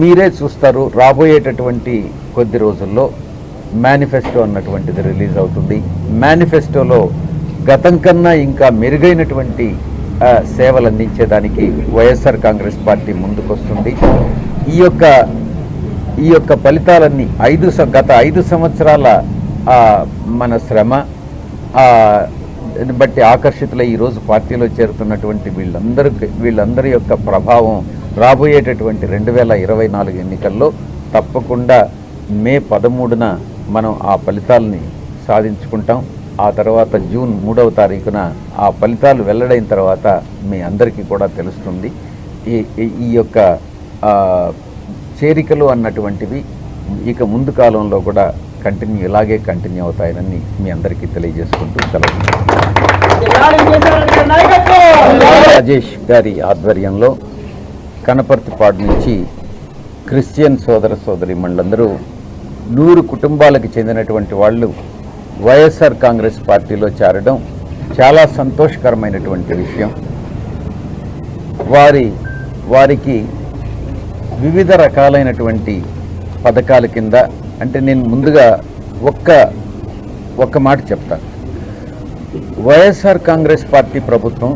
మీరే చూస్తారు రాబోయేటటువంటి కొద్ది రోజుల్లో మేనిఫెస్టో అన్నటువంటిది రిలీజ్ అవుతుంది. మేనిఫెస్టోలో గతం కన్నా ఇంకా మెరుగైనటువంటి సేవలు అందించేదానికి వైఎస్ఆర్ కాంగ్రెస్ పార్టీ ముందుకొస్తుంది. ఈ యొక్క ఫలితాలన్నీ గత 5 సంవత్సరాల మన శ్రమ బట్టి ఆకర్షితులై ఈరోజు పార్టీలో చేరుతున్నటువంటి వీళ్ళందరి యొక్క ప్రభావం రాబోయేటటువంటి 2024 ఎన్నికల్లో తప్పకుండా మే 13న మనం ఆ ఫలితాలని సాధించుకుంటాం. ఆ తర్వాత జూన్ 3వ తారీఖున ఆ ఫలితాలు వెల్లడైన తర్వాత మీ అందరికీ కూడా తెలుస్తుంది. ఈ యొక్క చేరికలు అన్నటువంటివి ఇక ముందు కాలంలో కూడా ఇలాగే కంటిన్యూ అవుతాయని మీ అందరికీ తెలియజేసుకుంటూ సెలవు. రాజేష్ గారి ఆధ్వర్యంలో కనపర్తిపాడు నుంచి క్రిస్టియన్ సోదరీమణులందరూ 100 కుటుంబాలకు చెందినటువంటి వాళ్ళు వైఎస్ఆర్ కాంగ్రెస్ పార్టీలో చేరడం చాలా సంతోషకరమైనటువంటి విషయం. వారికి వివిధ రకాలైనటువంటి పథకాల కింద అంటే నేను ముందుగా ఒక్క మాట చెప్తాను. వైఎస్ఆర్ కాంగ్రెస్ పార్టీ ప్రభుత్వం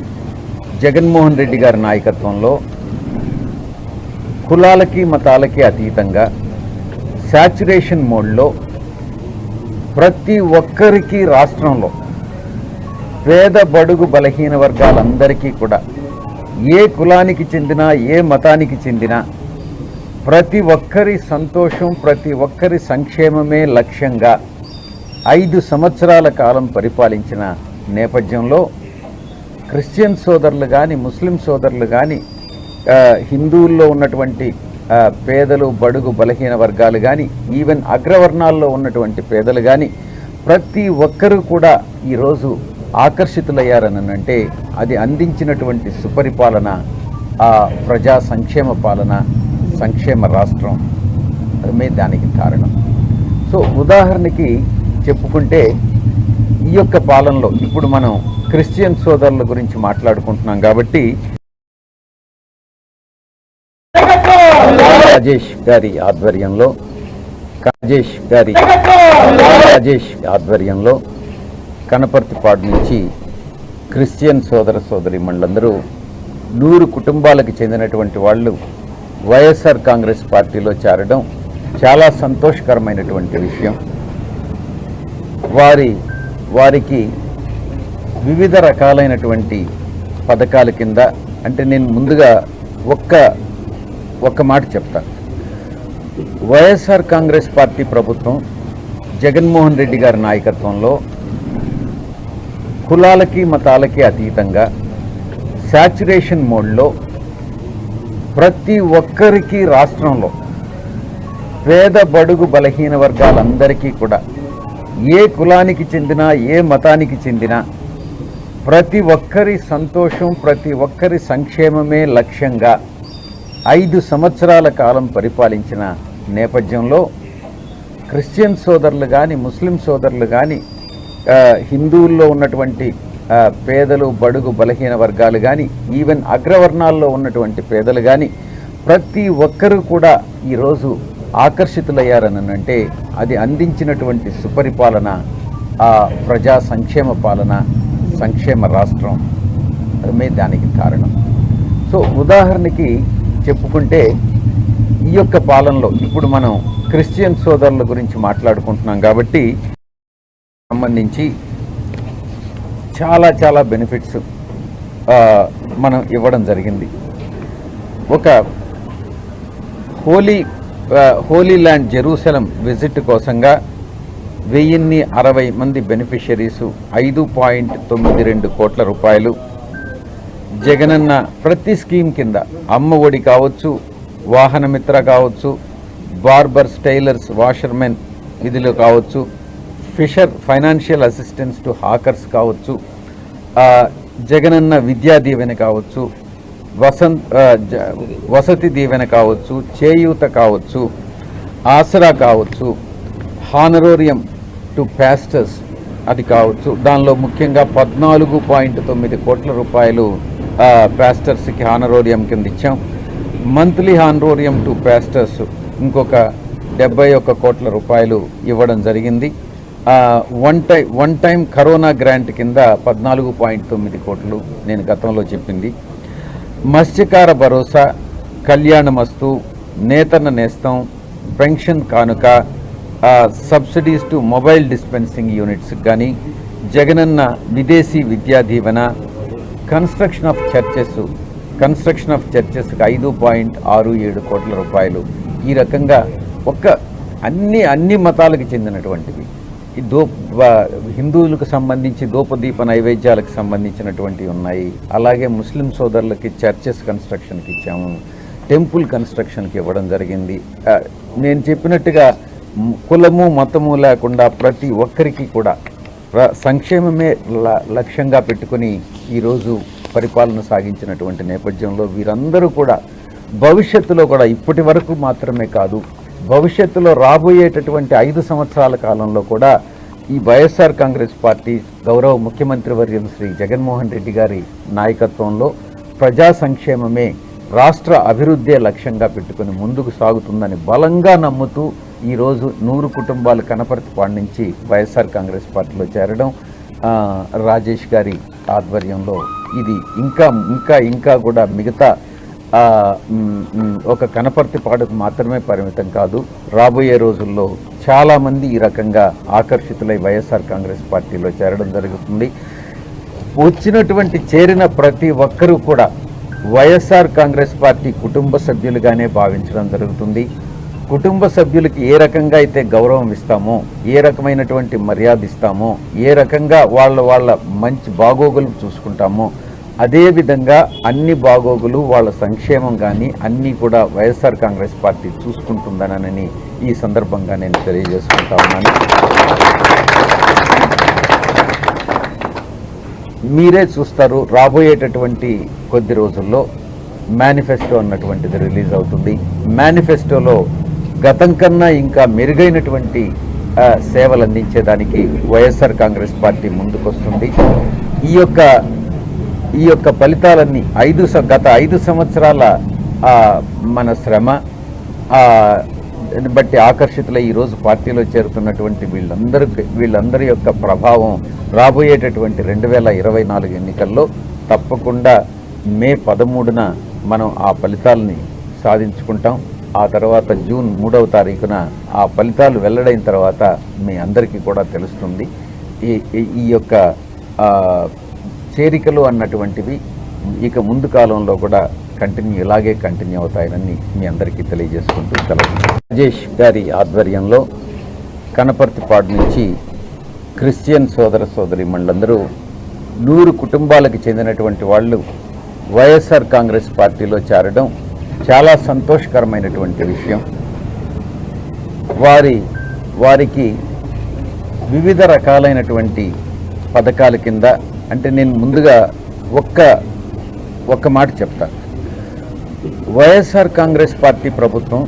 జగన్మోహన్ రెడ్డి గారి నాయకత్వంలో కులాలకి మతాలకి అతీతంగా శాచ్యురేషన్ మోడ్లో ప్రతి ఒక్కరికి రాష్ట్రంలో పేద బడుగు బలహీన వర్గాలందరికీ కూడా ఏ కులానికి చెందినా ఏ మతానికి చెందినా ప్రతి ఒక్కరి సంతోషం ప్రతి ఒక్కరి సంక్షేమమే లక్ష్యంగా 5 సంవత్సరాల కాలం పరిపాలించిన నేపథ్యంలో క్రిస్టియన్ సోదరులు కానీ ముస్లిం సోదరులు కానీ హిందువుల్లో ఉన్నటువంటి పేదలు బడుగు బలహీన వర్గాలు కానీ ఈవెన్ అగ్రవర్ణాల్లో ఉన్నటువంటి పేదలు కానీ ప్రతి ఒక్కరూ కూడా ఈరోజు ఆకర్షితులయ్యారనంటే అది అందించినటువంటి సుపరిపాలన, ప్రజా సంక్షేమ పాలన, సంక్షేమ రాష్ట్రం దానికి కారణం. సో ఉదాహరణకి చెప్పుకుంటే ఈ యొక్క పాలనలో ఇప్పుడు మనం క్రిస్టియన్ సోదరుల గురించి మాట్లాడుకుంటున్నాం కాబట్టి రాజేష్ గారి ఆధ్వర్యంలో కనపర్తిపాడు నుంచి క్రిస్టియన్ సోదరీమణులందరూ 100 కుటుంబాలకు చెందినటువంటి వాళ్ళు వైఎస్ఆర్ కాంగ్రెస్ పార్టీలో చేరడం చాలా సంతోషకరమైనటువంటి విషయం. వారికి వివిధ రకాలైనటువంటి పథకాల కింద అంటే నేను ముందుగా ఒక్క మాట చెప్తాను. వైఎస్ఆర్ కాంగ్రెస్ పార్టీ ప్రభుత్వం జగన్మోహన్ రెడ్డి గారి నాయకత్వంలో కులాలకి మతాలకి అతీతంగా శాచ్యురేషన్ మోడ్లో ప్రతి ఒక్కరికి రాష్ట్రంలో పేద బడుగు బలహీన వర్గాలందరికీ కూడా ఏ కులానికి చెందినా ఏ మతానికి చెందినా ప్రతి ఒక్కరి సంతోషం ప్రతి ఒక్కరి సంక్షేమమే లక్ష్యంగా 5 సంవత్సరాల కాలం పరిపాలించిన నేపథ్యంలో క్రిస్టియన్ సోదరులు కానీ ముస్లిం సోదరులు కానీ హిందువుల్లో ఉన్నటువంటి పేదలు బడుగు బలహీన వర్గాలు కానీ ఈవెన్ అగ్రవర్ణాల్లో ఉన్నటువంటి పేదలు కానీ ప్రతి ఒక్కరూ కూడా ఈరోజు ఆకర్షితులయ్యారనంటే అది అందించినటువంటి సుపరిపాలన, ప్రజా సంక్షేమ పాలన, సంక్షేమ రాష్ట్రం దానికి కారణం. సో ఉదాహరణకి చెప్పుకుంటే ఈ యొక్క పాలనలో ఇప్పుడు మనం క్రిస్టియన్ సోదరుల గురించి మాట్లాడుకుంటున్నాం కాబట్టి సంబంధించి చాలా బెనిఫిట్స్ మనం ఇవ్వడం జరిగింది. ఒక హోలీ ల్యాండ్ జెరూసలం విజిట్ కోసంగా 1060 మంది బెనిఫిషరీసు 5.92 కోట్ల రూపాయలు జగనన్న ప్రతి స్కీమ్ కింద అమ్మ ఒడి కావచ్చు, వాహన మిత్ర కావచ్చు, బార్బర్స్, టైలర్స్, వాషర్మెన్ విధులు కావచ్చు, fisher financial assistance to hawkers కావచ్చు, జగనన్న విద్యా దీవెన కావచ్చు, వసతి దీవెన కావచ్చు, చేయూత కావచ్చు, ఆసరా కావచ్చు, హానరోరియం టు పాస్టర్స్ అది కావచ్చు. దానిలో ముఖ్యంగా 14.9 కోట్ల రూపాయలు పాస్టర్స్కి హానరోరియం కింద ఇచ్చాం. మంత్లీ హానరోరియం టు పాస్టర్స్ ఇంకొక 71 కోట్ల రూపాయలు ఇవ్వడం జరిగింది. వన్ టైం కరోనా గ్రాంట్ కింద 14.9 కోట్లు నేను గతంలో చెప్పింది. మత్స్యకార భరోసా, కళ్యాణమస్తు, నేతన్న నేస్తం, పెన్షన్ కానుక, subsidies to mobile dispensing units కానీ, జగనన్న విదేశీ విద్యా దీవెన, కన్స్ట్రక్షన్ ఆఫ్ చర్చెస్కి 5.67 కోట్ల రూపాయలు. ఈ రకంగా అన్ని మతాలకు చెందినటువంటివి, హిందువులకు సంబంధించి ధూపదీప నైవేద్యాలకు సంబంధించినటువంటివి ఉన్నాయి. అలాగే ముస్లిం సోదరులకి చర్చెస్ కన్స్ట్రక్షన్కి ఇచ్చాము, టెంపుల్ కన్స్ట్రక్షన్కి ఇవ్వడం జరిగింది. నేను చెప్పినట్టుగా కులము మతము లేకుండా ప్రతి ఒక్కరికి కూడా సంక్షేమమే లక్ష్యంగా పెట్టుకుని ఈరోజు పరిపాలన సాగించినటువంటి నేపథ్యంలో వీరందరూ కూడా భవిష్యత్తులో కూడా ఇప్పటి వరకు మాత్రమే కాదు, భవిష్యత్తులో రాబోయేటటువంటి 5 సంవత్సరాల కాలంలో కూడా ఈ వైఎస్ఆర్ కాంగ్రెస్ పార్టీ గౌరవ ముఖ్యమంత్రి వర్యులు శ్రీ జగన్మోహన్ రెడ్డి గారి నాయకత్వంలో ప్రజా సంక్షేమమే, రాష్ట్ర అభివృద్ధే లక్ష్యంగా పెట్టుకుని ముందుకు సాగుతుందని బలంగా నమ్ముతూ ఈరోజు 100 కుటుంబాలు కనపర్తిపాడు నుంచి వైఎస్ఆర్ కాంగ్రెస్ పార్టీలో చేరడం, రాజేష్ గారి ఆధ్వర్యంలో ఇది ఇంకా కూడా మిగతా ఒక కనపర్తిపాడుకు మాత్రమే పరిమితం కాదు, రాబోయే రోజుల్లో చాలామంది ఈ రకంగా ఆకర్షితులై వైఎస్ఆర్ కాంగ్రెస్ పార్టీలో చేరడం జరుగుతుంది. చేరిన ప్రతి ఒక్కరూ కూడా వైఎస్ఆర్ కాంగ్రెస్ పార్టీ కుటుంబ సభ్యులుగానే భావించడం జరుగుతుంది. కుటుంబ సభ్యులకి ఏ రకంగా అయితే గౌరవం ఇస్తామో, ఏ రకమైనటువంటి మర్యాద ఇస్తామో, ఏ రకంగా వాళ్ళ మంచి బాగోగులు చూసుకుంటామో, అదేవిధంగా అన్ని బాగోగులు వాళ్ళ సంక్షేమం కానీ అన్నీ కూడా వైఎస్ఆర్ కాంగ్రెస్ పార్టీ చూసుకుంటుందనని ఈ సందర్భంగా నేను తెలియజేసుకుంటా ఉన్నాను. మీరే చూస్తారు, రాబోయేటటువంటి కొద్ది రోజుల్లో మేనిఫెస్టో అన్నటువంటిది రిలీజ్ అవుతుంది. మేనిఫెస్టోలో గతం కన్నా ఇంకా మెరుగైనటువంటి సేవలు అందించేదానికి వైఎస్ఆర్ కాంగ్రెస్ పార్టీ ముందుకొస్తుంది. ఈ యొక్క ఫలితాలన్నీ గత 5 సంవత్సరాల మన శ్రమ బట్టి ఆకర్షితులై ఈరోజు పార్టీలో చేరుతున్నటువంటి వీళ్ళందరి యొక్క ప్రభావం రాబోయేటటువంటి 2024 ఎన్నికల్లో తప్పకుండా మే 13న మనం ఆ ఫలితాలని సాధించుకుంటాం. ఆ తర్వాత జూన్ 3వ తారీఖున ఆ ఫలితాలు వెల్లడైన తర్వాత మీ అందరికీ కూడా తెలుస్తుంది. ఈ యొక్క చేరికలు అన్నటువంటివి ఇక ముందు కాలంలో కూడా ఇలాగే కంటిన్యూ అవుతాయని మీ అందరికీ తెలియజేసుకుంటూ సెలవు. రాజేష్ గారి ఆధ్వర్యంలో కనపర్తిపాడు నుంచి క్రిస్టియన్ సోదరీమణులందరూ 100 కుటుంబాలకు చెందినటువంటి వాళ్ళు వైఎస్ఆర్ కాంగ్రెస్ పార్టీలో చేరడం చాలా సంతోషకరమైనటువంటి విషయం. వారికి వివిధ రకాలైనటువంటి పథకాల కింద, అంటే నేను ముందుగా ఒక్క మాట చెప్తాను. వైఎస్ఆర్ కాంగ్రెస్ పార్టీ ప్రభుత్వం